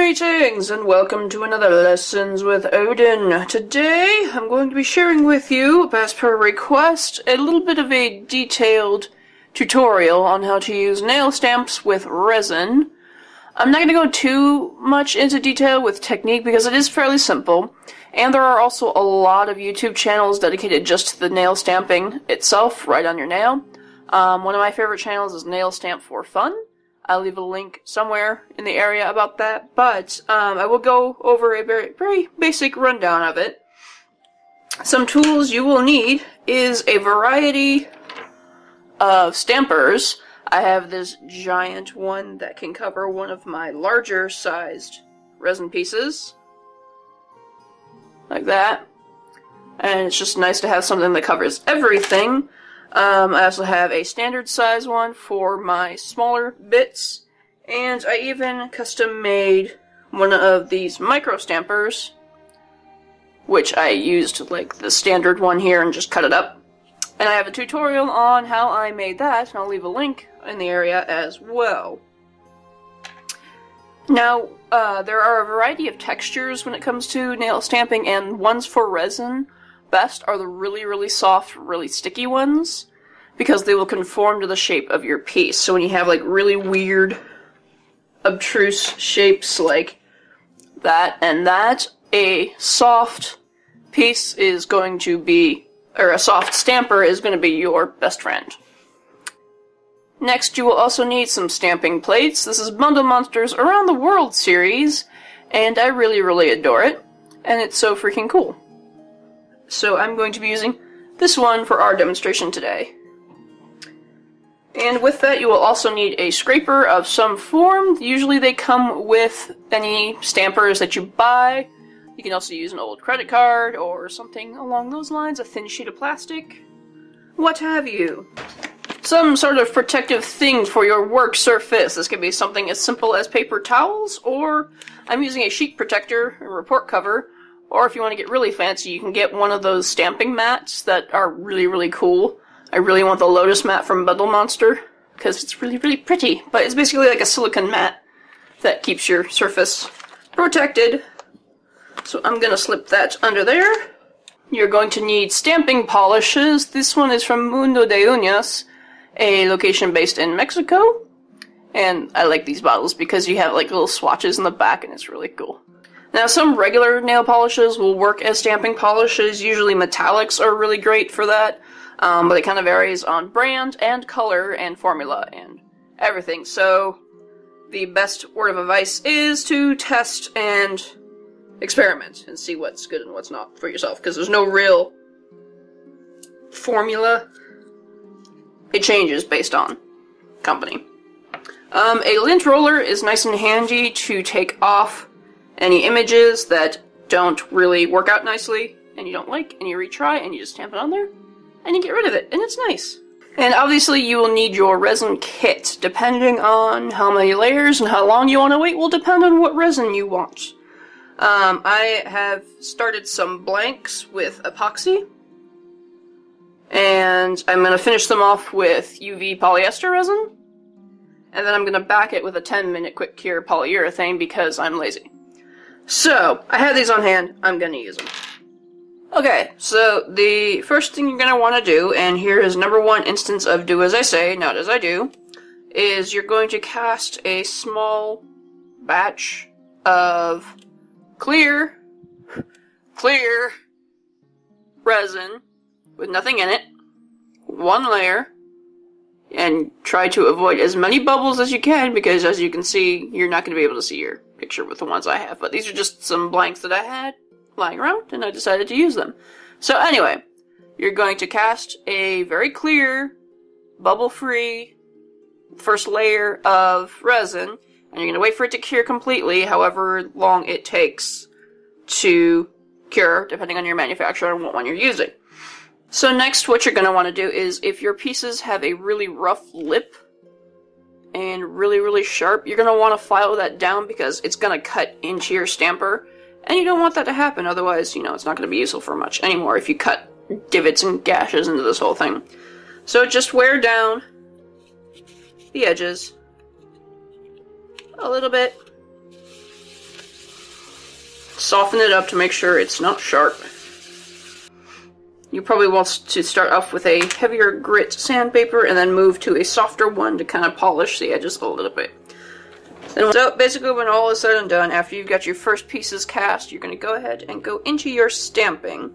Greetings and welcome to another Lessons with Odin. Today I'm going to be sharing with you, as per request, a little bit of a detailed tutorial on how to use nail stamps with resin. I'm not going to go too much into detail with technique because it is fairly simple, and there are also a lot of YouTube channels dedicated just to the nail stamping itself, right on your nail. One of my favorite channels is Nail Stamp for Fun. I'll leave a link somewhere in the area about that, but I will go over a very basic rundown of it. Some tools you will need is a variety of stampers. I have this giant one that can cover one of my larger sized resin pieces, like that, and it's just nice to have something that covers everything. I also have a standard size one for my smaller bits, and I even custom made one of these micro stampers, which I used like the standard one here and just cut it up. And I have a tutorial on how I made that, and I'll leave a link in the area as well. Now, there are a variety of textures when it comes to nail stamping, and ones for resin best are the really soft, really sticky ones, because they will conform to the shape of your piece. So when you have like really weird, obtruse shapes like that and that, a soft piece is going to be, or a soft stamper is going to be your best friend. Next, you will also need some stamping plates. This is Bundle Monsters Around the World series, and I really adore it, and it's so freaking cool. So I'm going to be using this one for our demonstration today. And with that, you will also need a scraper of some form. Usually they come with any stampers that you buy. You can also use an old credit card or something along those lines, a thin sheet of plastic, what have you. Some sort of protective thing for your work surface. This can be something as simple as paper towels, or I'm using a sheet protector, a report cover. Or if you want to get really fancy, you can get one of those stamping mats that are really cool. I really want the Lotus mat from Bundle Monster, because it's really pretty. But it's basically like a silicone mat that keeps your surface protected. So I'm going to slip that under there. You're going to need stamping polishes. This one is from Mundo de Uñas, a location based in Mexico. And I like these bottles because you have like little swatches in the back and it's really cool. Now, some regular nail polishes will work as stamping polishes. Usually metallics are really great for that, but it kind of varies on brand and color and formula and everything. So the best word of advice is to test and experiment and see what's good and what's not for yourself, because there's no real formula. It changes based on company. A lint roller is nice and handy to take off any images that don't really work out nicely, and you don't like, and you retry, and you just stamp it on there, and you get rid of it, and it's nice. And obviously you will need your resin kit. Depending on how many layers and how long you want to wait will depend on what resin you want. I have started some blanks with epoxy, and I'm going to finish them off with UV polyester resin, and then I'm going to back it with a 10-minute quick cure polyurethane because I'm lazy. So, I have these on hand, I'm gonna use them. Okay, so the first thing you're gonna want to do, and here is number one instance of do as I say, not as I do, is you're going to cast a small batch of clear resin with nothing in it, one layer, and try to avoid as many bubbles as you can, because as you can see, you're not going to be able to see your picture with the ones I have. But these are just some blanks that I had lying around, and I decided to use them. So anyway, you're going to cast a very clear, bubble-free first layer of resin, and you're going to wait for it to cure completely, however long it takes to cure, depending on your manufacturer and what one you're using. So next, what you're going to want to do is, if your pieces have a really rough lip and really sharp, you're going to want to file that down because it's going to cut into your stamper, and you don't want that to happen, otherwise, it's not going to be useful for much anymore if you cut divots and gashes into this whole thing. So just wear down the edges a little bit, soften it up to make sure it's not sharp. You probably want to start off with a heavier grit sandpaper and then move to a softer one to kind of polish the edges a little bit. So basically when all is said and done, after you've got your first pieces cast, you're going to go ahead and go into your stamping.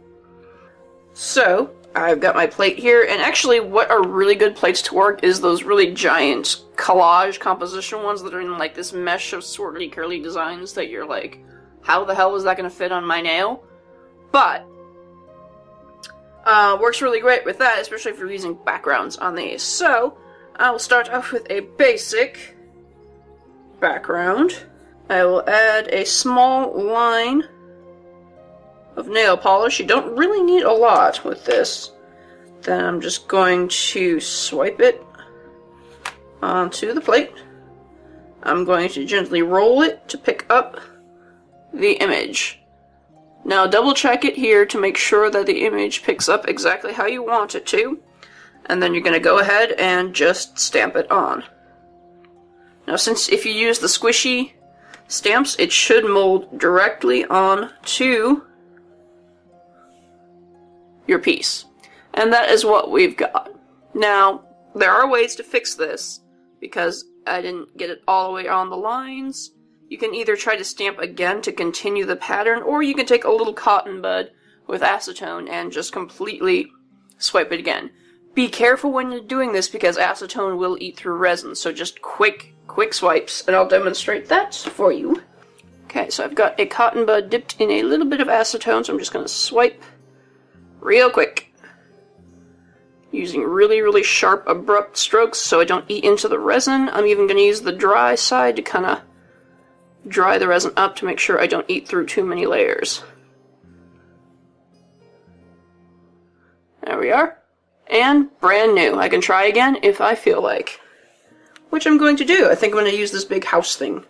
So I've got my plate here, and actually what are really good plates to work is those really giant collage composition ones that are in like this mesh of swirly curly designs that you're like, how the hell is that going to fit on my nail? But works really great with that, especially if you're using backgrounds on these. So I will start off with a basic background. I will add a small line of nail polish. You don't really need a lot with this. Then I'm just going to swipe it onto the plate. I'm going to gently roll it to pick up the image. Now double check it here to make sure that the image picks up exactly how you want it to. And then you're going to go ahead and just stamp it on. Now since if you use the squishy stamps, it should mold directly onto your piece. And that is what we've got. Now, there are ways to fix this, because I didn't get it all the way on the lines. You can either try to stamp again to continue the pattern, or you can take a little cotton bud with acetone and just completely swipe it again. Be careful when you're doing this, because acetone will eat through resin, so just quick swipes, and I'll demonstrate that for you. Okay, so I've got a cotton bud dipped in a little bit of acetone, so I'm just going to swipe real quick. Using really sharp, abrupt strokes so I don't eat into the resin. I'm even going to use the dry side to kind of dry the resin up to make sure I don't eat through too many layers. There we are. And brand new. I can try again if I feel like. Which I'm going to do. I think I'm going to use this big house thing.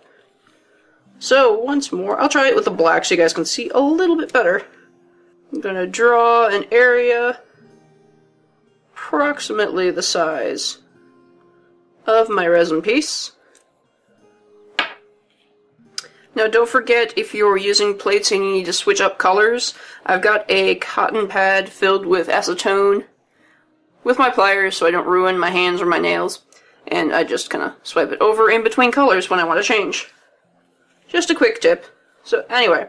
So, once more, I'll try it with the black so you guys can see a little bit better. I'm going to draw an area approximately the size of my resin piece. Now don't forget, if you're using plates and you need to switch up colors, I've got a cotton pad filled with acetone with my pliers so I don't ruin my hands or my nails, and I just kind of swipe it over in between colors when I want to change. Just a quick tip. So anyway,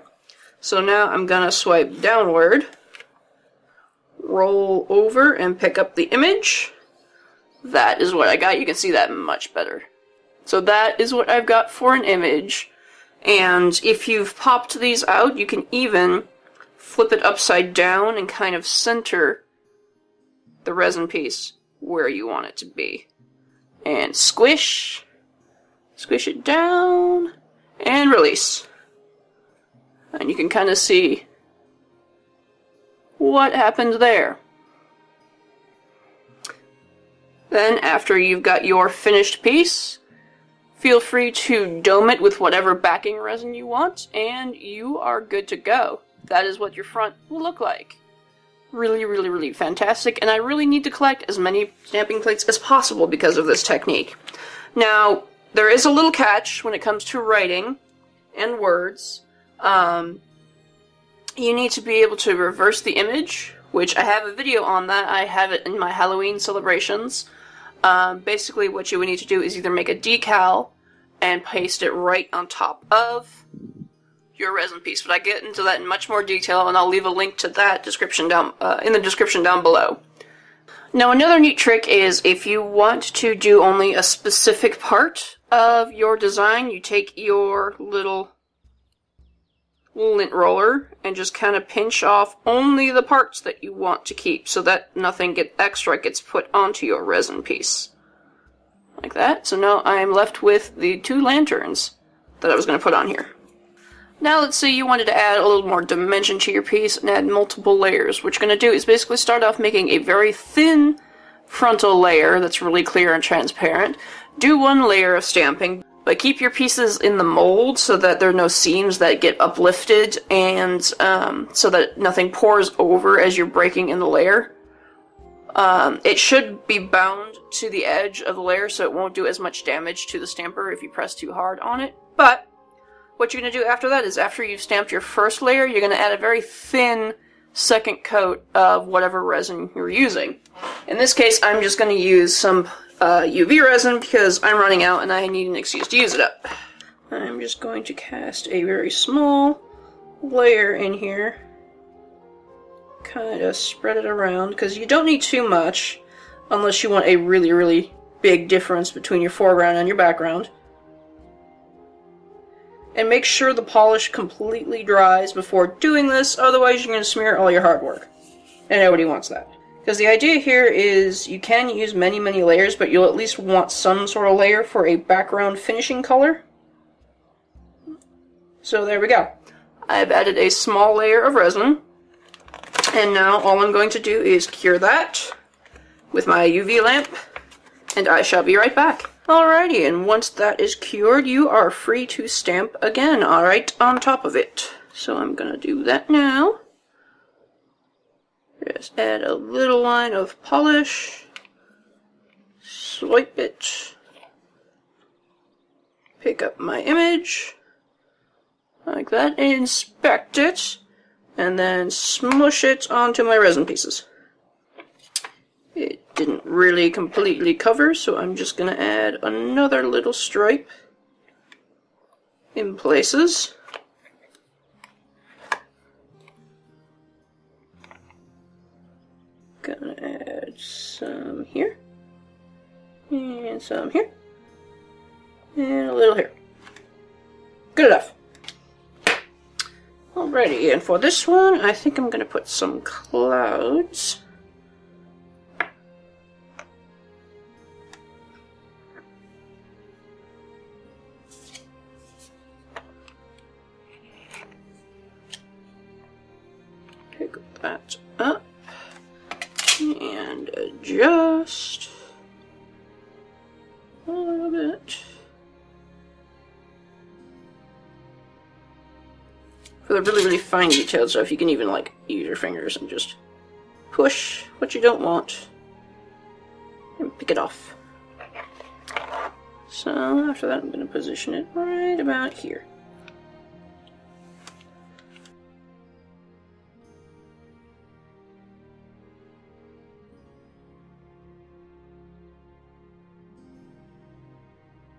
so now I'm gonna swipe downward, roll over, and pick up the image. That is what I got. You can see that much better. So that is what I've got for an image. And if you've popped these out, you can even flip it upside down and kind of center the resin piece where you want it to be. And squish it down, and release. And you can kind of see what happened there. Then, after you've got your finished piece, feel free to dome it with whatever backing resin you want, and you are good to go. That is what your front will look like. Really fantastic, and I really need to collect as many stamping plates as possible because of this technique. Now, there is a little catch when it comes to writing and words. You need to be able to reverse the image, which I have a video on that. I have it in my Halloween celebrations. Basically what you would need to do is either make a decal and paste it right on top of your resin piece. But I get into that in much more detail, and I'll leave a link to that description down in the description down below. Now, another neat trick is if you want to do only a specific part of your design, you take your little lint roller and just kind of pinch off only the parts that you want to keep so that nothing extra gets put onto your resin piece. Like that. So now I'm left with the two lanterns that I was going to put on here. Now let's say you wanted to add a little more dimension to your piece and add multiple layers. What you're going to do is basically start off making a very thin frontal layer that's really clear and transparent. Do one layer of stamping, but keep your pieces in the mold so that there are no seams that get uplifted, and so that nothing pours over as you're breaking in the layer. It should be bound to the edge of the layer so it won't do as much damage to the stamper if you press too hard on it, but what you're going to do after that is after you've stamped your first layer, you're going to add a very thin second coat of whatever resin you're using. In this case, I'm just going to use some UV resin because I'm running out and I need an excuse to use it up. I'm just going to cast a very small layer in here. Kind of spread it around because you don't need too much unless you want a really, really big difference between your foreground and your background. And make sure the polish completely dries before doing this, otherwise you're going to smear all your hard work. And nobody wants that. Because the idea here is you can use many, many layers, but you'll at least want some sort of layer for a background finishing color. So there we go. I've added a small layer of resin. And now all I'm going to do is cure that with my UV lamp. And I shall be right back. Alrighty, and once that is cured, you are free to stamp again, alright, on top of it. So I'm gonna do that now. Just add a little line of polish. Swipe it. Pick up my image. Like that, inspect it. And then smush it onto my resin pieces. It didn't really completely cover, so I'm just going to add another little stripe in places. Gonna add some here, and some here, and a little here. Good enough. Alrighty, and for this one, I think I'm going to put some clouds. Pick that up and adjust a little bit. For the really, really fine detailed stuff, you can even like use your fingers and just push what you don't want and pick it off. So after that, I'm going to position it right about here.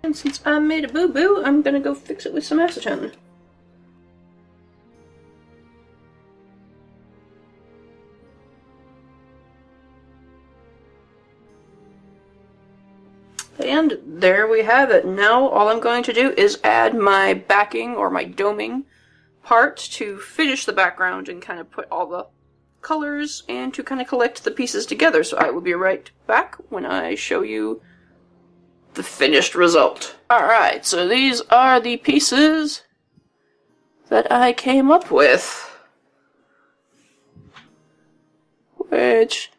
And since I made a boo-boo, I'm going to go fix it with some acetone. And there we have it. Now all I'm going to do is add my backing or my doming part to finish the background and kind of put all the colors and to kind of collect the pieces together. So I will be right back when I show you the finished result. Alright, so these are the pieces that I came up with. Which,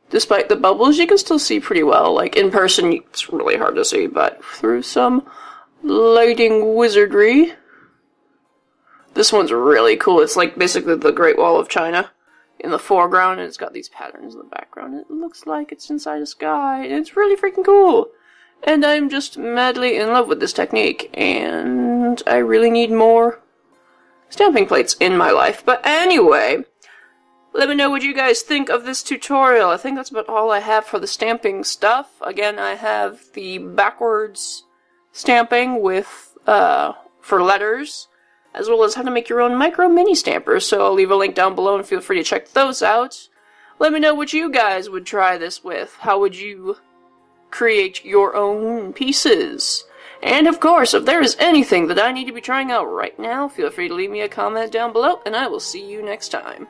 despite the bubbles, you can still see pretty well. Like, in person, it's really hard to see, but through some lighting wizardry. This one's really cool. It's like basically the Great Wall of China in the foreground, and it's got these patterns in the background. It looks like it's inside a sky, and it's really freaking cool. And I'm just madly in love with this technique, and I really need more stamping plates in my life. But anyway, let me know what you guys think of this tutorial. I think that's about all I have for the stamping stuff. Again, I have the backwards stamping with for letters, as well as how to make your own micro mini stampers. So I'll leave a link down below and feel free to check those out. Let me know what you guys would try this with. How would you create your own pieces? And of course, if there is anything that I need to be trying out right now, feel free to leave me a comment down below, and I will see you next time.